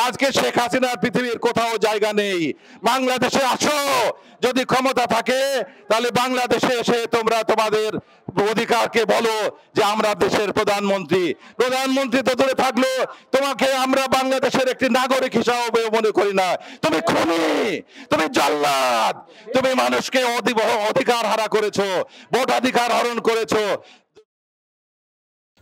আজকে শেখ হাসিনার পৃথিবীর কোথাও জায়গা নেই। বাংলাদেশে আসো, যদি ক্ষমতা থাকে তাহলে বাংলাদেশে এসে তোমরা তোমাদের অধিকারকে বলো যে আমরা দেশের প্রধানমন্ত্রী। প্রধানমন্ত্রী তো দূরে থাকলো, তোমাকে আমরা বাংলাদেশের একটি নাগরিক হিসাবে মনে করি না। তুমি খুনি, তুমি জল্লাদ, তুমি মানুষকে অধিকার হারা করেছো, ভোটাধিকার হরণ করেছো।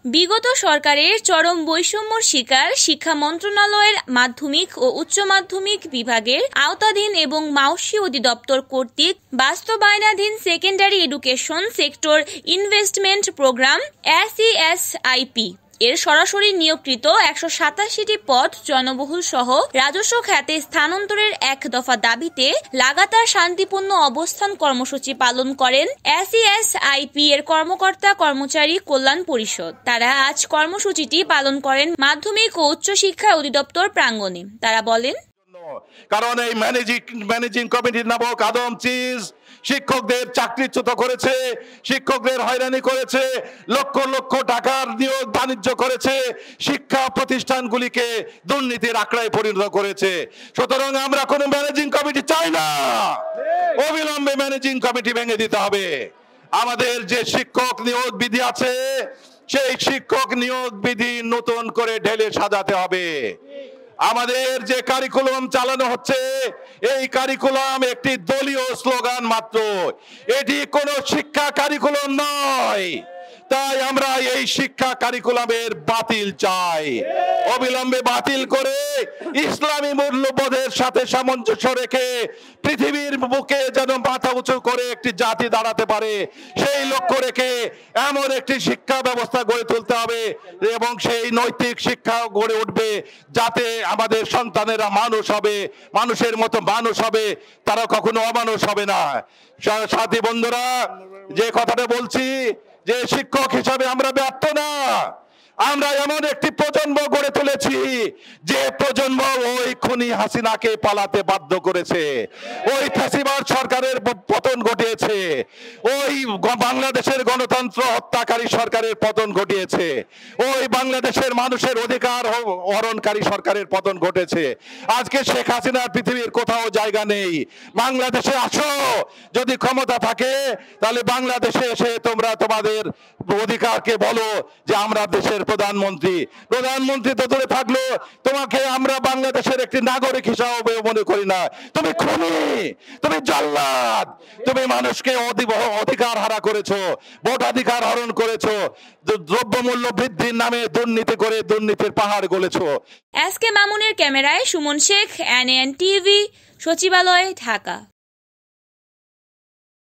বিগত সরকারের চরম বৈষম্যর শিকার শিক্ষা মন্ত্রণালয়ের মাধ্যমিক ও উচ্চ মাধ্যমিক বিভাগের আওতাধীন এবং মাউসী অধিদপ্তর কর্তৃক বাস্তবায়নাধীন secondary education sector investment program SESIP এর সরাসরি নিয়োগকৃত 187টি পদ জনবহুল সহ রাজস্ব খাতে স্থানান্তরের এক দফা দাবিতে লাগাতার শান্তিপূর্ণ অবস্থান কর্মসূচি পালন করেন SESIP এর কর্মকর্তা কর্মচারী কল্যাণ পরিষদ। তারা আজ কর্মসূচিটি পালন করেন মাধ্যমিক ও উচ্চ শিক্ষা অধিদপ্তর প্রাঙ্গণে। তারা বলেন, কারণ এই ম্যানেজিং কমিটির নামক আদম চিজ শিক্ষকদের চাকরিচ্যুত করেছে, শিক্ষকদের হয়রানি করেছে, লক্ষ লক্ষ টাকার নিয়োগ বাণিজ্য করেছে, শিক্ষা প্রতিষ্ঠানগুলিকে দুর্নীতির আঁকড়ায় পরিণত করেছে। সুতরাং আমরা কোনো ম্যানেজিং কমিটি চাই না, অবিলম্বে ম্যানেজিং কমিটি ভেঙে দিতে হবে। আমাদের যে শিক্ষক নিয়োগ বিধি আছে সেই শিক্ষক নিয়োগ বিধি নতুন করে ঢেলে সাজাতে হবে। আমাদের যে কারিকুলাম চালানো হচ্ছে এই কারিকুলাম একটি দলীয় স্লোগান মাত্র, এটি কোনো শিক্ষা কারিকুলাম নয়। তাই আমরা এই শিক্ষা কারিকুলামের বাতিল চাই, অবিলম্বে বাতিল করে ইসলামী মূল্যবোধের সাথে সামঞ্জস্য রেখে পৃথিবীর বুকে যেন মাথা উঁচু করে একটি জাতি দাঁড়াতে পারে সেই লক্ষ্য রেখে এমন একটি শিক্ষা ব্যবস্থা গড়ে তুলতে হবে এবং সেই নৈতিক শিক্ষা গড়ে উঠবে যাতে আমাদের সন্তানেরা মানুষ হবে, মানুষের মতো মানুষ হবে, তারা কখনো অমানুষ হবে না। সাথী বন্ধুরা, যে কথাটা বলছি যে শিক্ষক হিসাবে আমরা ব্যর্থ না, আমরা এমন একটি প্রজন্ম গড়ে তুলেছি যে প্রজন্ম ওই খুনি হাসিনাকে পালাতে বাধ্য করেছে, ওই ফ্যাসিবাদ সরকারের পতন ঘটিয়েছে, ওই বাংলাদেশের গণতন্ত্র হত্যাকারী সরকারের পতন ঘটিয়েছে, ওই বাংলাদেশের মানুষের অধিকার হরণকারী সরকারের পতন ঘটেছে। আজকে শেখ হাসিনার পৃথিবীর কোথাও জায়গা নেই। বাংলাদেশে আসো, যদি ক্ষমতা থাকে তাহলে বাংলাদেশে এসে তোমরা তোমাদের অধিকারকে বলো যে আমরা দেশের প্রধানমন্ত্রী। প্রধানমন্ত্রী তো দূরে থাকলো, তোমাকে আমরা বাংলাদেশের একটি নাগরিক হিসাবে মনে করি না। তুমি খুনি, তুমি জল্লাদ, তুমি মানুষকে অধিকার হারা করেছো, ভোটাধিকার হরণ করেছো, দ্রব্যমূল্য বৃদ্ধির নামে দুর্নীতি করে দুর্নীতির পাহাড় গলেছো। SK মামুনের ক্যামেরায় সুমন শেখ, NAN TV, সচিবালয়, ঢাকা।